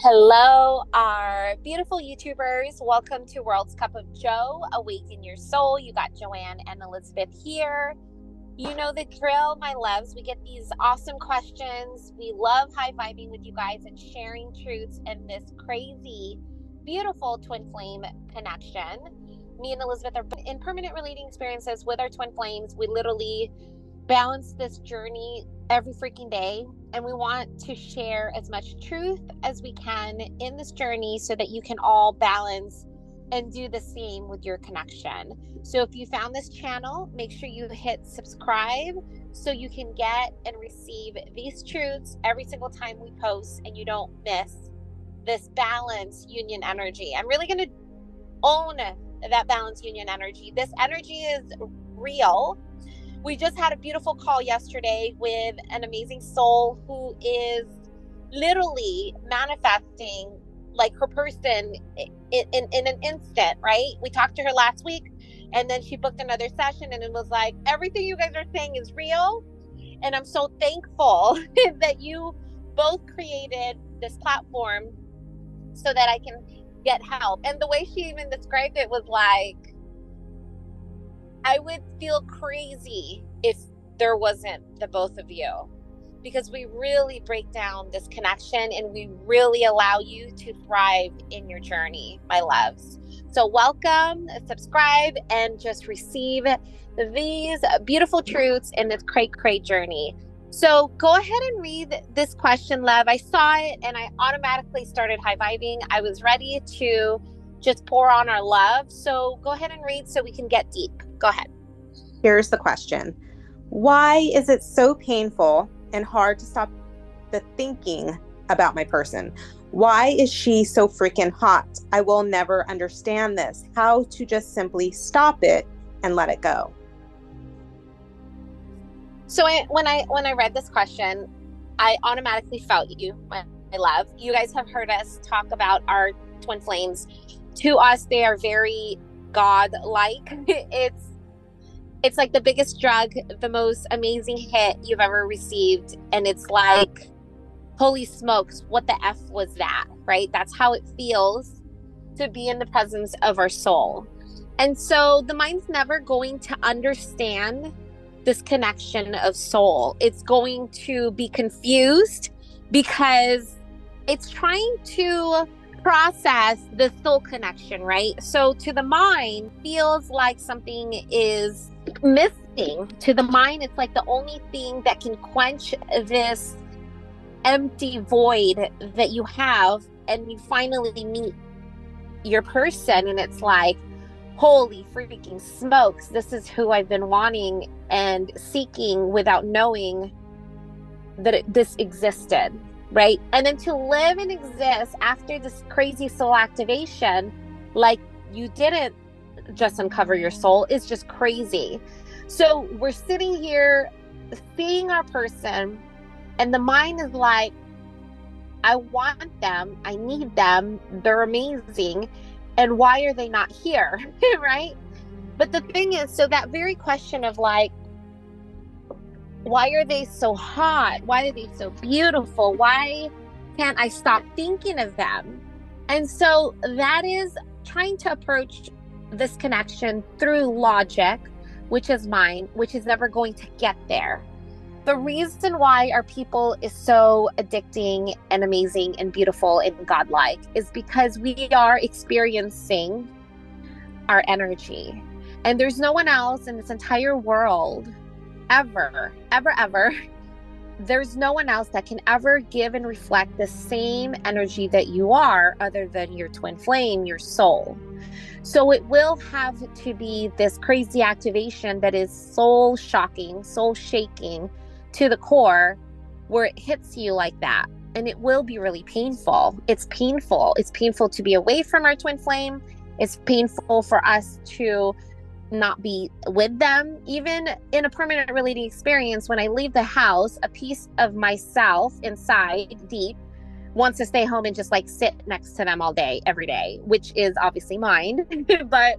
Hello, our beautiful YouTubers. Welcome to World's Cup of Joe. Awaken your soul. You got Joanne and Elizabeth here. You know the drill, my loves. We get these awesome questions. We love high vibing with you guys and sharing truths in this crazy, beautiful twin flame connection. Me and Elizabeth are in permanent relating experiences with our twin flames. We literally balance this journey every freaking day, and we want to share as much truth as we can in this journey so that you can all balance and do the same with your connection. So if you found this channel, make sure you hit subscribe so you can get and receive these truths every single time we post and you don't miss this balance union energy. I'm really going to own that balance union energy. This energy is real. We just had a beautiful call yesterday with an amazing soul who is literally manifesting like her person in an instant, right? We talked to her last week and then she booked another session and it was like, everything you guys are saying is real. And I'm so thankful that you both created this platform so that I can get help. And the way she even described it was like, I would feel crazy if there wasn't the both of you, because we really break down this connection and we really allow you to thrive in your journey, my loves. So welcome, subscribe, and just receive these beautiful truths in this cray journey. So go ahead and read this question, love. I saw it and I automatically started high vibing. I was ready to just pour on our love. So go ahead and read so we can get deep. Go ahead. Here's the question. Why is it so painful and hard to stop the thinking about my person? Why is she so freaking hot? I will never understand this. How to just simply stop it and let it go. So when I read this question, I automatically felt you, my love. You guys have heard us talk about our twin flames. To us, they are very God-like. It's like the biggest drug, the most amazing hit you've ever received. And it's like, holy smokes, what the F was that, right? That's how it feels to be in the presence of our soul. And so the mind's never going to understand this connection of soul. It's going to be confused because it's trying to process the soul connection, right? So to the mind, feels like something is missing. To the mind, it's like the only thing that can quench this empty void that you have, and you finally meet your person and it's like, holy freaking smokes, this is who I've been wanting and seeking without knowing that this existed, right? And then to live and exist after this crazy soul activation, like you didn't just uncover your soul, is just crazy. So we're sitting here seeing our person and the mind is like, I want them, I need them, they're amazing, and why are they not here? Right? But the thing is, so that very question of like, why are they so hot? Why are they so beautiful? Why can't I stop thinking of them? And so that is trying to approach this connection through logic, which is mine, which is never going to get there. The reason why our people is so addicting and amazing and beautiful and godlike is because we are experiencing our energy. And there's no one else in this entire world ever, there's no one else that can ever give and reflect the same energy that you are other than your twin flame, your soul. So it will have to be this crazy activation that is soul shocking, soul shaking to the core, where it hits you like that. And it will be really painful. It's painful. It's painful to be away from our twin flame. It's painful for us to not be with them. Even in a permanent relating experience, when I leave the house, a piece of myself inside deep wants to stay home and just like sit next to them all day, every day, which is obviously mine. But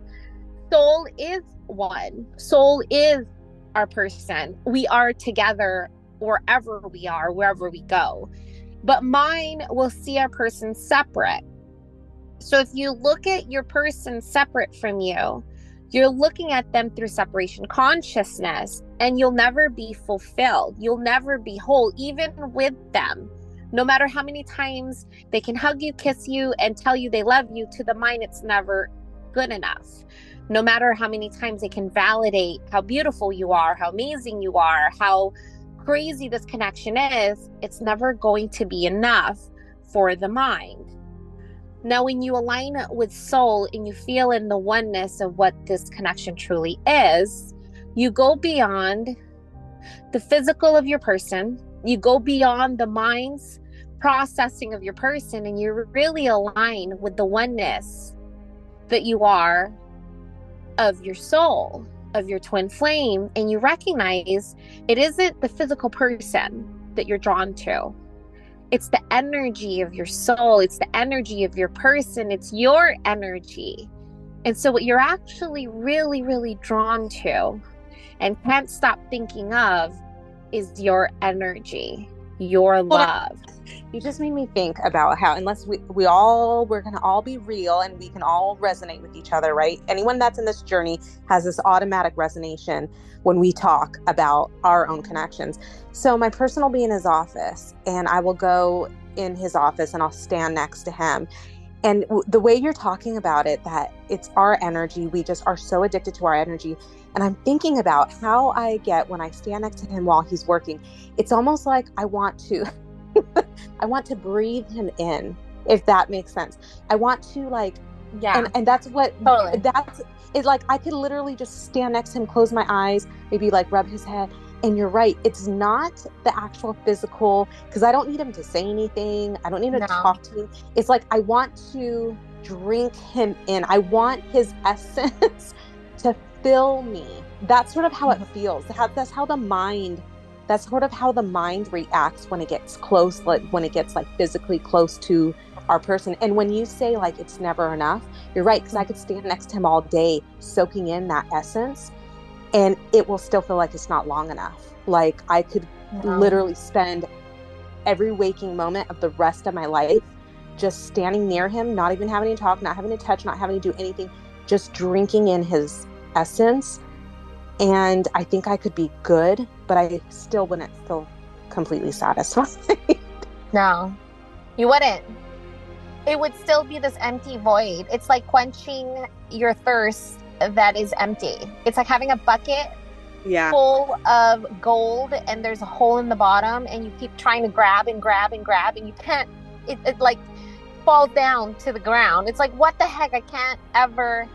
soul is one. Soul is our person. We are together wherever we are, wherever we go. but mine will see our person separate. So if you look at your person separate from you, you're looking at them through separation consciousness, and you'll never be fulfilled. You'll never be whole, even with them. No matter how many times they can hug you, kiss you, and tell you they love you, to the mind, it's never good enough. No matter how many times they can validate how beautiful you are, how amazing you are, how crazy this connection is, it's never going to be enough for the mind. Now, when you align with soul and you feel in the oneness of what this connection truly is, you go beyond the physical of your person, you go beyond the mind's processing of your person, and you really align with the oneness that you are of your soul, of your twin flame, and you recognize it isn't the physical person that you're drawn to. It's the energy of your soul. It's the energy of your person. It's your energy. And so what you're actually really, really drawn to and can't stop thinking of is your energy, your love. You just made me think about how, unless we're going to all be real and we can all resonate with each other, right? Anyone that's in this journey has this automatic resonation when we talk about our own connections. So my person will be in his office, and I will go in his office and I'll stand next to him. And the way you're talking about it, that it's our energy, we just are so addicted to our energy. And I'm thinking about how I get when I stand next to him while he's working. It's almost like I want to breathe him in, if that makes sense. I want to and that's what, totally. It's like, I could literally just stand next to him, close my eyes, maybe like rub his head. And you're right. It's not the actual physical, because I don't need him to say anything. I don't need him to talk to me. It's like, I want to drink him in. I want his essence to fill me. That's sort of how it feels. That's sort of how the mind reacts when it gets close, like when it gets like physically close to our person. And when you say like it's never enough, you're right, because I could stand next to him all day soaking in that essence, and it will still feel like it's not long enough. Like I could literally spend every waking moment of the rest of my life just standing near him, not even having to talk, not having to touch, not having to do anything, just drinking in his essence. And I think I could be good, but I still wouldn't feel completely satisfied. No, you wouldn't. It would still be this empty void. It's like quenching your thirst that is empty. It's like having a bucket full of gold and there's a hole in the bottom, and you keep trying to grab and grab and grab, and you can't, it like falls down to the ground. It's like, what the heck? I can't ever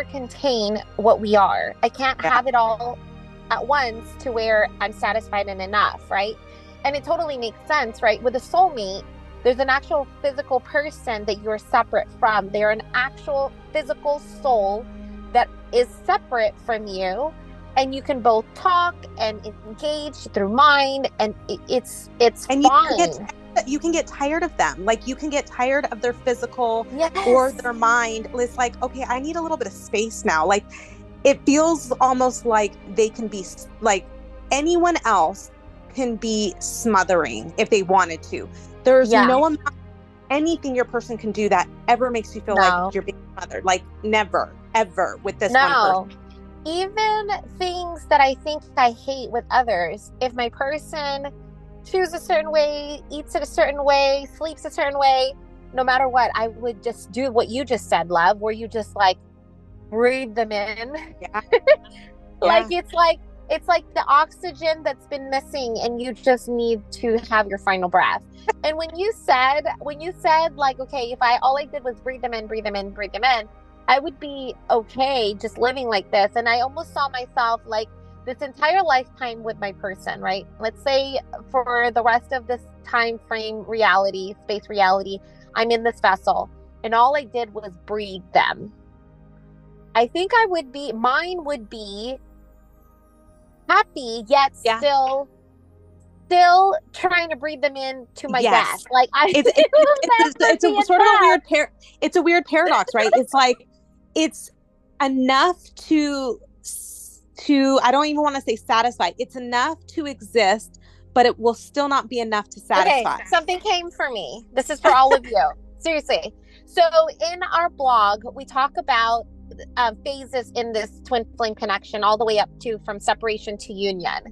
contain what we are. I can't have it all at once to where I'm satisfied and enough, right? And it totally makes sense, right? With a soulmate, there's an actual physical person that you're separate from. They're an actual physical soul that is separate from you, and you can both talk and engage through mind, and it's and fine. You can get tired of them. Like, you can get tired of their physical or their mind. It's like, okay, I need a little bit of space now. Like, it feels almost like they can be like anyone else can be smothering if they wanted to. There's no amount, anything your person can do that ever makes you feel like you're being smothered. Like, never, ever with this one person. Even things that I think I hate with others, if my person chews a certain way, eats it a certain way, sleeps a certain way, no matter what, I would just do what you just said, love, where you just like breathe them in. Like, it's like the oxygen that's been missing, and you just need to have your final breath. And when you said like, okay, if all I did was breathe them in, breathe them in, breathe them in, I would be okay just living like this. And I almost saw myself like this entire lifetime with my person, right? Let's say for the rest of this time frame reality, space reality, I'm in this vessel, and all I did was breathe them. I think mine would be happy, yet still trying to breathe them in to my death. Like, it's a sort of a weird paradox, right? It's like, it's enough to I don't even want to say satisfied. It's enough to exist, but it will still not be enough to satisfy. Okay, something came for me. This is for all of you. Seriously. So in our blog, we talk about phases in this twin flame connection, all the way up to from separation to union.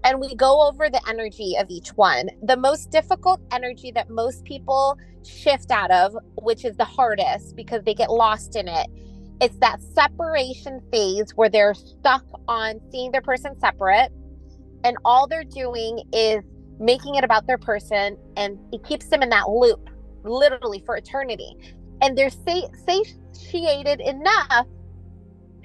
And we go over the energy of each one. The most difficult energy that most people shift out of, which is the hardest because they get lost in it, it's that separation phase where they're stuck on seeing their person separate. And all they're doing is making it about their person. And it keeps them in that loop, literally for eternity. And they're satiated enough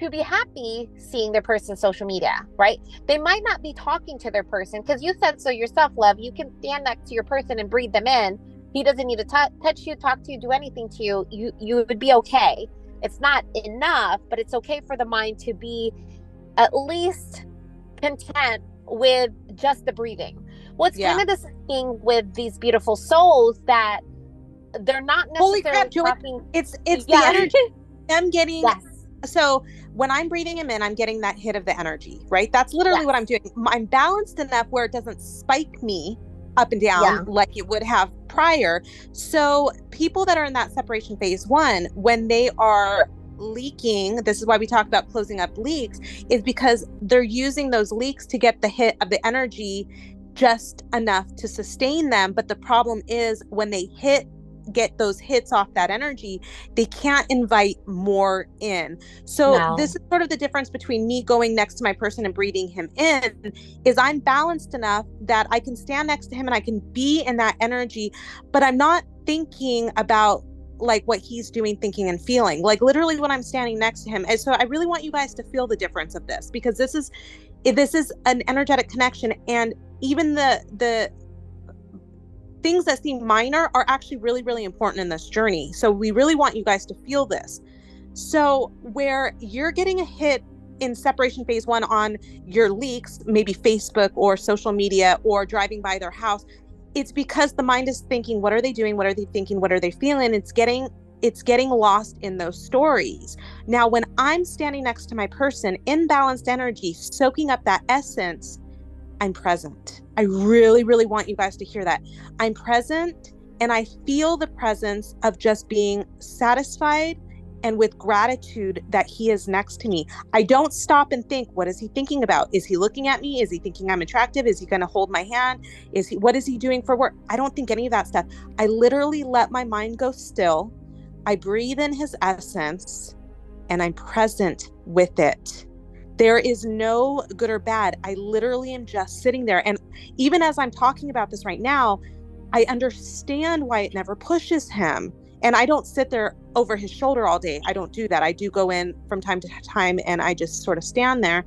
to be happy seeing their person's social media, right? They might not be talking to their person, because you said so yourself, love. You can stand next to your person and breathe them in. He doesn't need to touch you, talk to you, do anything to you. You would be okay. It's not enough, but it's okay for the mind to be at least content with just the breathing. Well, it's kind of this thing with these beautiful souls that they're not necessarily talking. It's the energy. I'm getting. Yes. So when I'm breathing him in, I'm getting that hit of the energy, right? That's literally what I'm doing. I'm balanced enough where it doesn't spike me up and down like it would have prior. So people that are in that separation phase 1, when they are leaking, this is why we talk about closing up leaks, is because they're using those leaks to get the hit of the energy just enough to sustain them. But the problem is when they get those hits off that energy, they can't invite more in. So this is sort of the difference between me going next to my person and breathing him in, is I'm balanced enough that I can stand next to him and I can be in that energy, but I'm not thinking about like what he's doing, thinking and feeling, like literally when I'm standing next to him. And so I really want you guys to feel the difference of this, because this is an energetic connection, and even the things that seem minor are actually really, really important in this journey. So we really want you guys to feel this. So where you're getting a hit in separation phase 1 on your leaks, maybe Facebook or social media or driving by their house, it's because the mind is thinking, what are they doing? What are they thinking? What are they feeling? It's getting lost in those stories. Now, when I'm standing next to my person in balanced energy, soaking up that essence, I'm present. I really, really want you guys to hear that. I'm present, and I feel the presence of just being satisfied and with gratitude that he is next to me. I don't stop and think, what is he thinking about? Is he looking at me? Is he thinking I'm attractive? Is he going to hold my hand? What is he doing for work? I don't think any of that stuff. I literally let my mind go still. I breathe in his essence, and I'm present with it. There is no good or bad. I literally am just sitting there. And even as I'm talking about this right now, I understand why it never pushes him. And I don't sit there over his shoulder all day. I don't do that. I do go in from time to time and I just sort of stand there.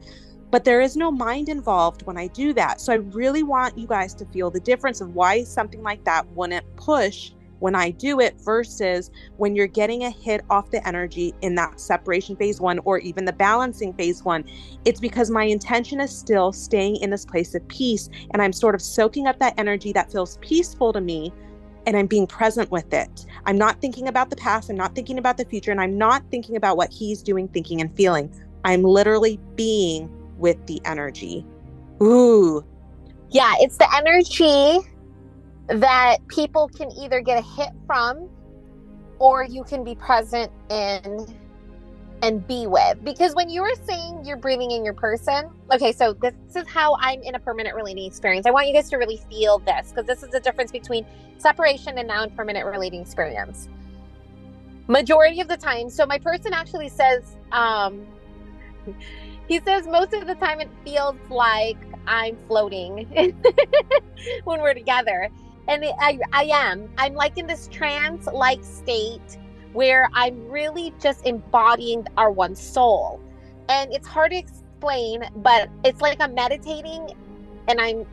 But there is no mind involved when I do that. So I really want you guys to feel the difference of why something like that wouldn't push when I do it versus when you're getting a hit off the energy in that separation phase 1 or even the balancing phase 1. It's because my intention is still staying in this place of peace, and I'm sort of soaking up that energy that feels peaceful to me, and I'm being present with it. I'm not thinking about the past, I'm not thinking about the future, and I'm not thinking about what he's doing, thinking and feeling. I'm literally being with the energy. Ooh. Yeah, it's the energy that people can either get a hit from, or you can be present in and be with. Because when you were saying you're breathing in your person, okay, so this is how I'm in a permanent relating experience. I want you guys to really feel this, because this is the difference between separation and now in permanent relating experience. Majority of the time, so my person actually says, he says most of the time it feels like I'm floating when we're together. And I'm like in this trance-like state where I'm really just embodying our one soul. And it's hard to explain, but it's like I'm meditating and I'm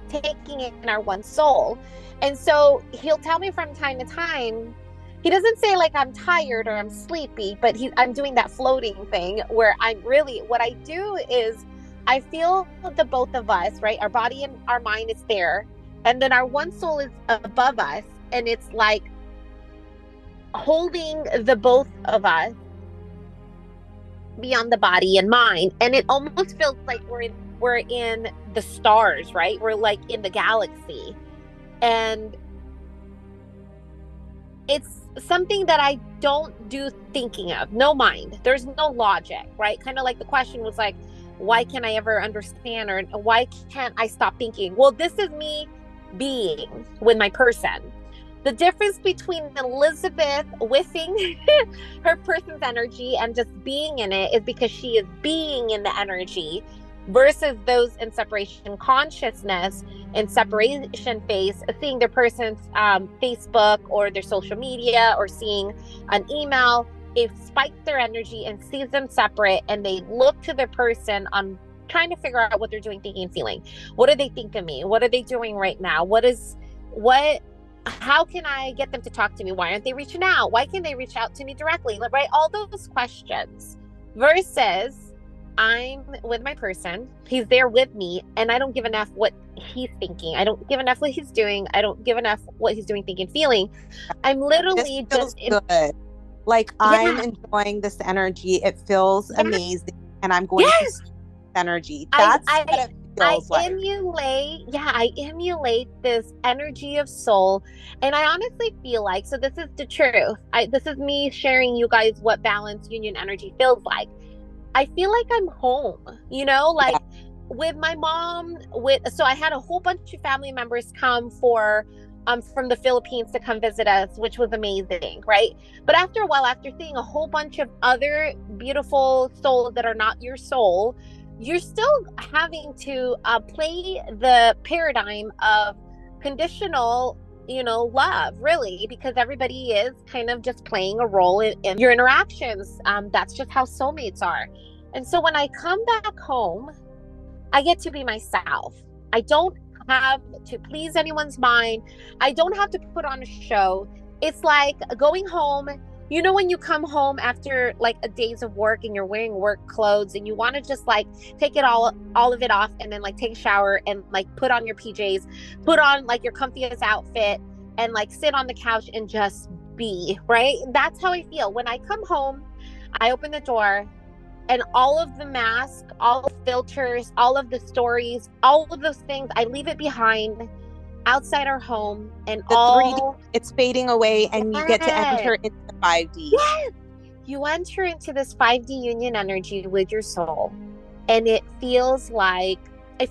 taking in our one soul. And so he'll tell me from time to time, he doesn't say like I'm tired or I'm sleepy, but I'm doing that floating thing where what I do is I feel the both of us, right? Our body and our mind is there. And then our one soul is above us, and it's like holding the both of us beyond the body and mind. And it almost feels like we're in we're in the stars, right? We're like in the galaxy. And it's something that I don't do thinking of. No mind. There's no logic, right? Kind of like the question was like, why can't I ever understand, or why can't I stop thinking? Well, this is me being with my person. The difference between Elizabeth whiffing her person's energy and just being in it is because she is being in the energy, versus those in separation consciousness and separation phase, seeing their person's Facebook or their social media or seeing an email. It spikes their energy and sees them separate, and they look to their person on trying to figure out what they're doing, thinking, and feeling. What do they think of me? What are they doing right now? How can I get them to talk to me? Why aren't they reaching out? Why can't they reach out to me directly? Right? All those questions, versus I'm with my person. He's there with me, and I don't give enough what he's thinking. I don't give enough what he's doing. I don't give enough what he's doing, thinking, feeling. I'm literally just good. Like, I'm enjoying this energy. It feels amazing, and I'm going to see energy. That's what it feels like. I emulate this energy of soul, and I honestly feel like, so this is the truth. This is me sharing you guys what balanced union energy feels like. I feel like I'm home, with my mom. So I had a whole bunch of family members come from the Philippines to come visit us, which was amazing, right? But after a while, after seeing a whole bunch of other beautiful souls that are not your soul, you're still having to play the paradigm of conditional, love, really, because everybody is kind of just playing a role in your interactions. That's just how soulmates are. And so when I come back home, I get to be myself. I don't have to please anyone's mind. I don't have to put on a show. It's like going home. When you come home after like a days of work and you're wearing work clothes and you want to just like take it all of it off and then like take a shower and like put on your PJs, put on like your comfiest outfit and like sit on the couch and just be, right? That's how I feel. When I come home, I open the door and all of the masks, all the filters, all of the stories, all of those things, I leave it behind outside our home, and the 3D, it's fading away, and you get to enter into 5D. Yes, you enter into this 5D union energy with your soul, and it feels like I'm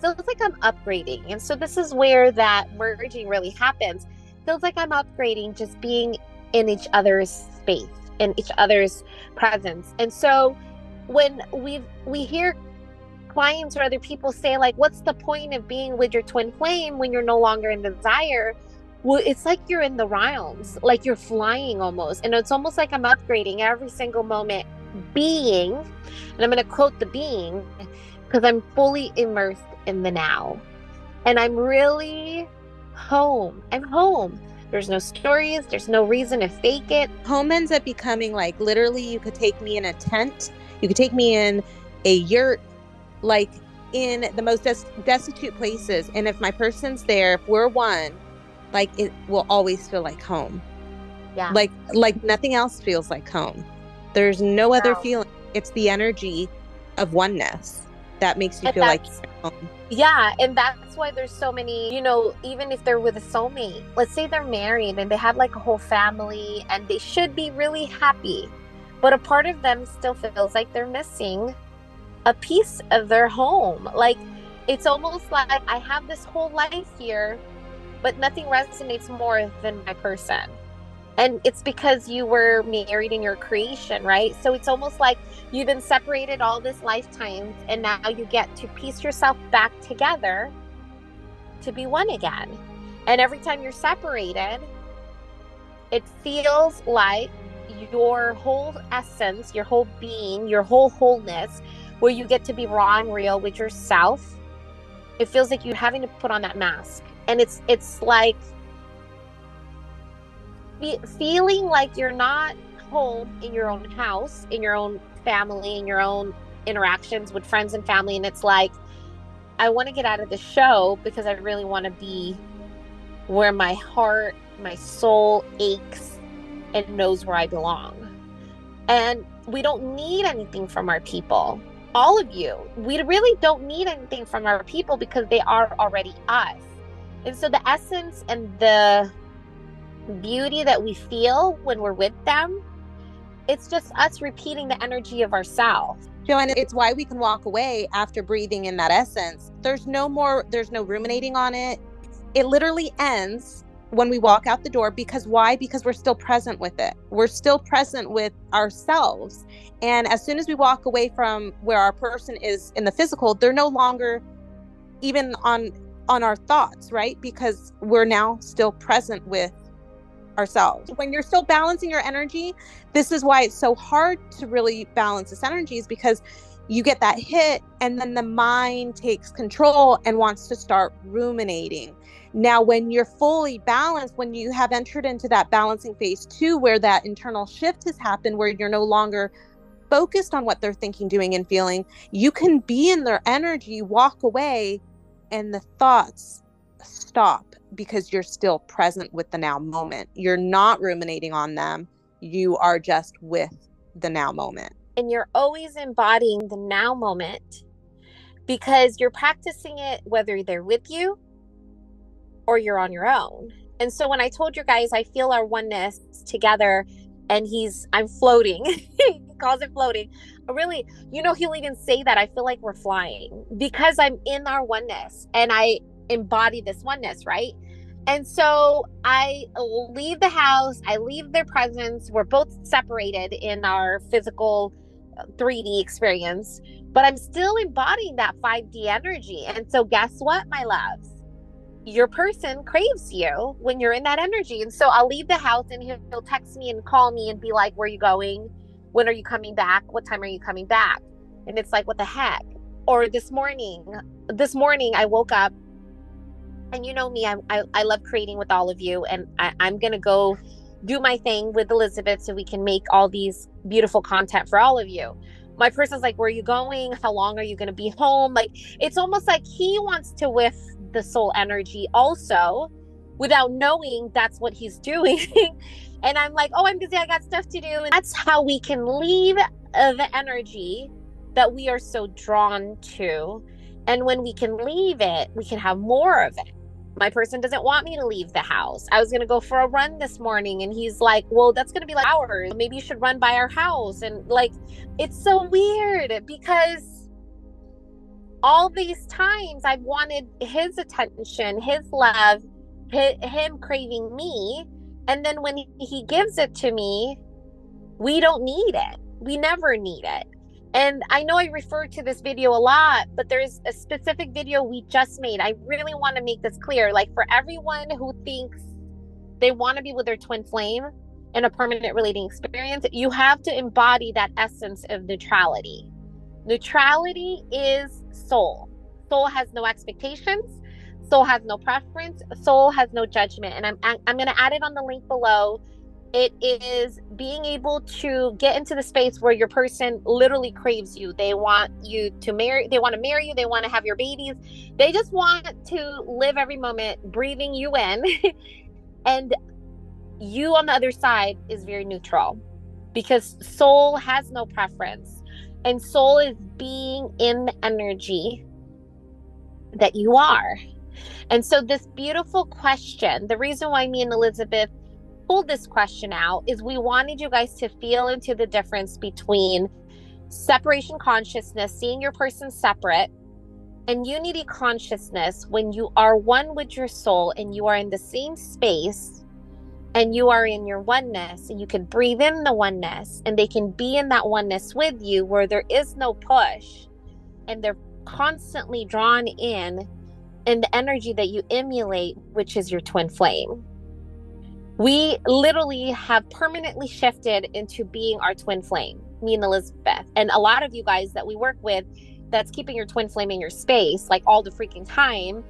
upgrading. And so this is where that merging really happens. It feels like I'm upgrading, just being in each other's space, in each other's presence. And so when we hear clients or other people say like, what's the point of being with your twin flame when you're no longer in desire? Well, it's like you're in the realms, like you're flying almost. And it's almost like I'm upgrading every single moment, being, and I'm going to quote the being, because I'm fully immersed in the now. And I'm really home. I'm home. There's no stories. There's no reason to fake it. Home ends up becoming like, literally, you could take me in a tent. You could take me in a yurt, like in the most destitute places. And if my person's there, if we're one, like it will always feel like home. Yeah. Like nothing else feels like home. There's no other feeling. It's the energy of oneness that makes you feel like you're home. Yeah. And that's why there's so many, even if they're with a soulmate, let's say they're married and they have like a whole family and they should be really happy, but a part of them still feels like they're missing a piece of their home. Like it's almost like I have this whole life here, but nothing resonates more than my person. And it's because you were married in your creation, right? So it's almost like you've been separated all this lifetime, and now you get to piece yourself back together to be one again. And every time you're separated, it feels like your whole essence, your whole being, your whole wholeness, where you get to be raw and real with yourself, it feels like you're having to put on that mask. And it's like feeling like you're not home in your own house, in your own family, in your own interactions with friends and family. And it's like, I want to get out of the show because I really want to be where my heart, my soul aches and knows where I belong. And we don't need anything from our people. all of you. We really don't need anything from our people because they are already us. And so the essence and the beauty that we feel when we're with them, it's just us repeating the energy of ourselves. Joanna, it's why we can walk away after breathing in that essence. There's no ruminating on it. It literally ends when we walk out the door. Because why? Because we're still present with it. We're still present with ourselves. And as soon as we walk away from where our person is in the physical, they're no longer even on our thoughts, right? Because we're now still present with ourselves. When you're still balancing your energy, this is why it's so hard to really balance this energy, is because you get that hit and then the mind takes control and wants to start ruminating. Now, when you're fully balanced, when you have entered into that balancing phase 2, where that internal shift has happened, where you're no longer focused on what they're thinking, doing, and feeling, you can be in their energy, walk away, and the thoughts stop because you're still present with the now moment. You're not ruminating on them. You are just with the now moment. And you're always embodying the now moment because you're practicing it whether they're with you or you're on your own. And so when I told you guys, I feel our oneness together and I'm floating. He calls it floating. Really, he'll even say that I feel like we're flying because I'm in our oneness and I embody this oneness, right? And so I leave the house, I leave their presence. We're both separated in our physical 3D experience, but I'm still embodying that 5D energy. And so guess what, my loves? Your person craves you when you're in that energy. And so I'll leave the house and he'll text me and call me and be like, where are you going? When are you coming back? What time are you coming back? And it's like, what the heck? Or this morning I woke up, and you know me, I love creating with all of you. And I'm going to go do my thing with Elizabeth so we can make all these beautiful content for all of you. My person's like, where are you going? How long are you going to be home? Like, it's almost like he wants to whiff the soul energy also without knowing that's what he's doing. And I'm like, oh, I'm busy. I got stuff to do. And that's how we can leave the energy that we are so drawn to. And when we can leave it, we can have more of it. My person doesn't want me to leave the house. I was going to go for a run this morning. And he's like, well, that's going to be like hours. Maybe you should run by our house. And like, it's so weird because all these times I've wanted his attention, his love, him craving me. And then when he gives it to me, we don't need it. We never need it. And I know I refer to this video a lot, but there's a specific video we just made. I really want to make this clear. Like, for everyone who thinks they want to be with their twin flame in a permanent relating experience, you have to embody that essence of neutrality. Neutrality is soul. Soul has no expectations. Soul has no preference. Soul has no judgment. And I'm going to add it on the link below. It is being able to get into the space where your person literally craves you. They want you to marry. They want to marry you. They want to have your babies. They just want to live every moment breathing you in. And you on the other side is very neutral because soul has no preference. And soul is being in the energy that you are. And so this beautiful question, the reason why me and Elizabeth pulled this question out is we wanted you guys to feel into the difference between separation consciousness, seeing your person separate, and unity consciousness when you are one with your soul and you are in the same space and you are in your oneness, and you can breathe in the oneness and they can be in that oneness with you where there is no push and they're constantly drawn in the energy that you emulate, which is your twin flame. We literally have permanently shifted into being our twin flame, me and Elizabeth. And a lot of you guys that we work with, that's keeping your twin flame in your space like all the freaking time,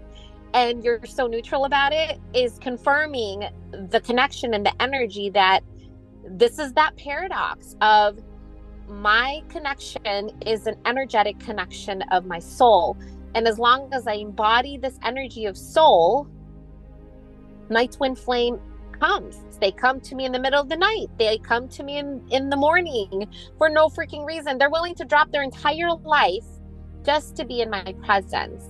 and you're so neutral about it, is confirming the connection and the energy that this is that paradox of my connection is an energetic connection of my soul. And as long as I embody this energy of soul, my twin flame comes. They come to me in the middle of the night. They come to me in the morning for no freaking reason. They're willing to drop their entire life just to be in my presence.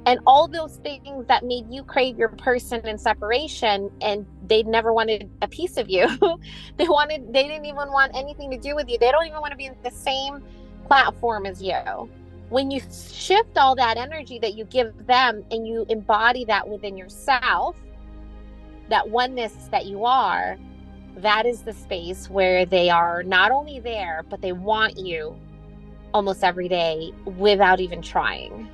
And all those things that made you crave your person in separation, and they never wanted a piece of you. They didn't even want anything to do with you. They don't even want to be in the same platform as you. When you shift all that energy that you give them and you embody that within yourself, that oneness that you are, that is the space where they are not only there, but they want you almost every day without even trying.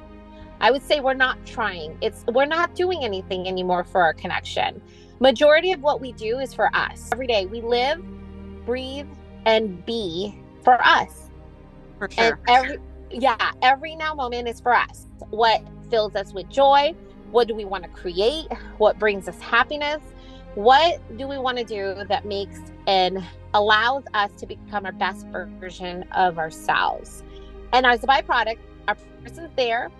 I would say we're not trying. We're not doing anything anymore for our connection. Majority of what we do is for us. Every day we live, breathe, and be for us. For sure. And every now moment is for us. What fills us with joy? What do we want to create? What brings us happiness? What do we want to do that makes and allows us to become our best version of ourselves? And as a byproduct, our person's there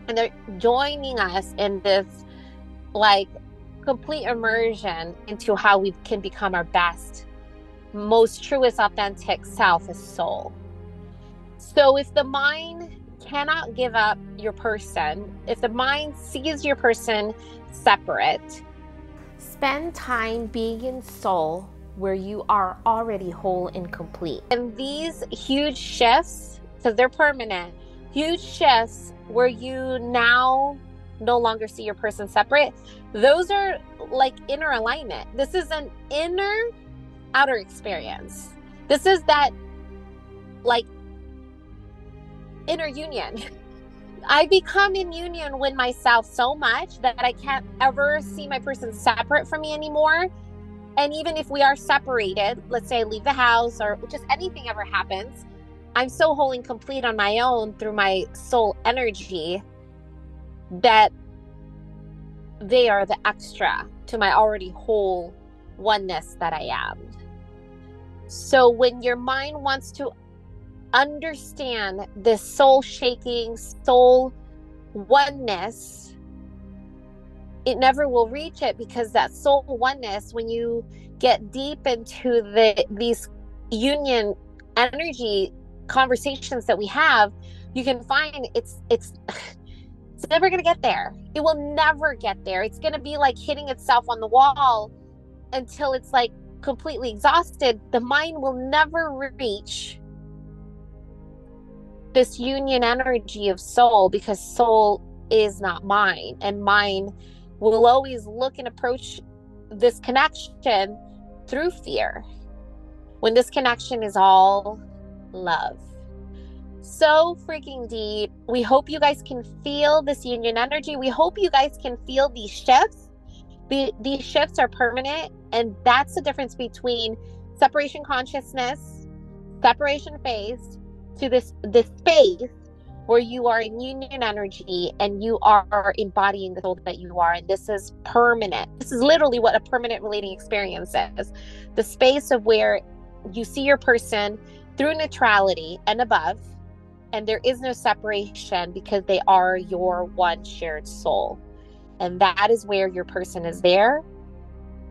and they're joining us in this like complete immersion into how we can become our best, most truest, authentic self as soul. So if the mind cannot give up your person, if the mind sees your person separate, spend time being in soul where you are already whole and complete. And these huge shifts, because they're permanent, huge shifts where you now no longer see your person separate, those are like inner alignment. This is an inner outer experience. This is that like inner union. I become in union with myself so much that I can't ever see my person separate from me anymore. And even if we are separated, let's say I leave the house or just anything ever happens, I'm so whole and complete on my own through my soul energy that they are the extra to my already whole oneness that I am. So when your mind wants to understand this soul shaking, soul oneness, it never will reach it, because that soul oneness, when you get deep into these union energy conversations that we have, you can find it's never going to get there. It will never get there. It's going to be like hitting itself on the wall until it's like completely exhausted. The mind will never reach this union energy of soul, because soul is not mine, and mine will always look and approach this connection through fear, when this connection is all love. So freaking deep. We hope you guys can feel this union energy. We hope you guys can feel these shifts. These shifts are permanent, and that's the difference between separation consciousness, separation phase, to this space where you are in union energy and you are embodying the soul that you are. And this is permanent. This is literally what a permanent relating experience is. The space of where you see your person through neutrality and above, and there is no separation, because they are your one shared soul. And that is where your person is there.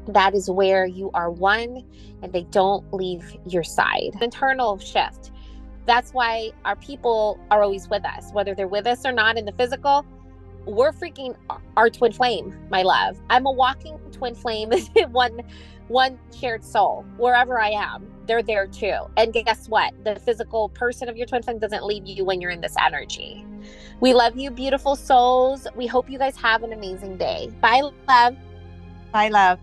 That is where you are one, and they don't leave your side. Internal shift. That's why our people are always with us, whether they're with us or not in the physical. We're freaking our twin flame, my love. I'm a walking twin flame, one shared soul. Wherever I am, they're there too. And guess what? The physical person of your twin flame doesn't leave you when you're in this energy. We love you, beautiful souls. We hope you guys have an amazing day. Bye, love. Bye, love.